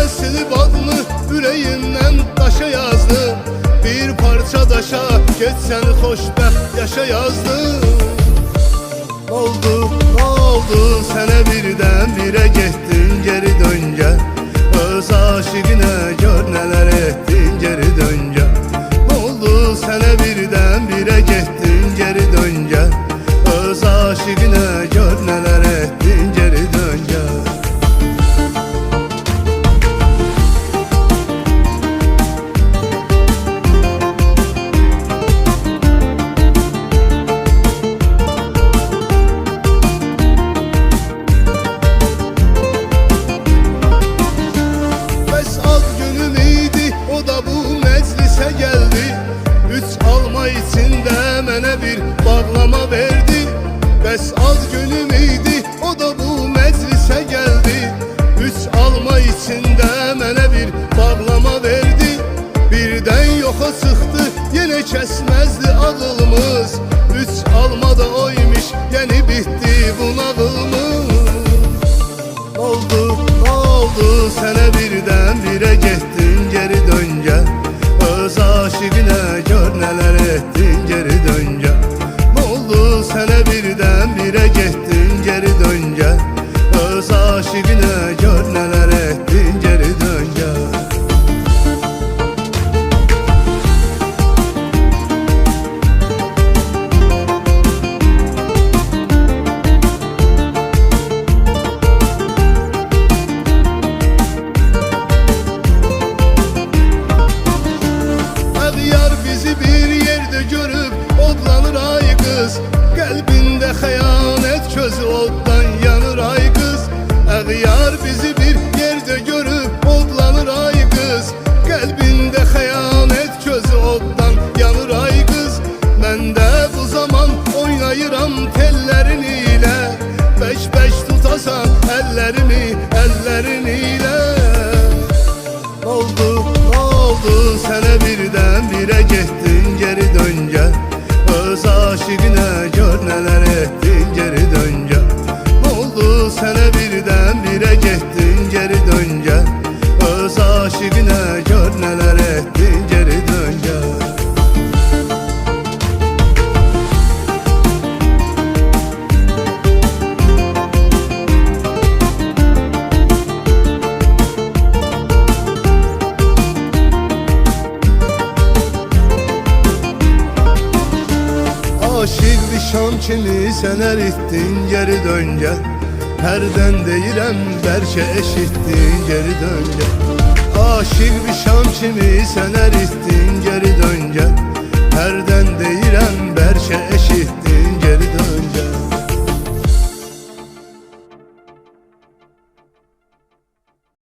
silib adını ürəyimdən daşa yazdım. Bir parça daşa geçsən xoşbəxt yaşa yazdım. Oldu sənə birdən birə getdin geri dön gəl. Öz aşiqinə gör nələr etdin geri dön gəl. Oldu sənə birdən birə getdin geri dön gəl. Öz aşiqinə gör nələr etdin geri dön gəl. İçində mənə bir bağlama verdi. Bəs az günüm idi, o da bu məclisə gəldi. 3 alma içində mənə bir bağlama verdi. Birdən yoxa çıxdı, yenə kəsməzdi ağılımız. 3 alma da oymuş, yəni bitdi bu nağılımız. Oldu sənə birdən birə getdin geri dön gəl. Öz aşiqinə gör nələr etdin geri dön gəl. Oldu sənə birdən birə getdin geri dön gəl. Öz aşiqinə gör nələr etdin geri dön gəl. Qəlbində xəyanət közü oddan yanır ay qız. Əğyar bizi bir yerdə görüb odlanır ay qız. Qəlbində xəyanət közü oddan yanır ay qız. Mən də bu zaman oynayıram tellərin ilə. Bəş-bəş tutasan əllərin ilə. Oldu sənə birdən birə getdin geri dön gəl. Öz aşiqinə gör nələr etdin geri dön gəl. Oldu sənə birdən birə getdin geri dön gəl. Öz aşiqinə gör nələr etdin geri dön gəl. Aşık bir şam kimi sənə ritdin geri dön gəl. Hərdən deyirəm bəlkə eşitdin geri dön gəl. Aşık bir şam kimi sənə ritdin geri dön gəl. Hərdən deyirəm bəlkə eşitdin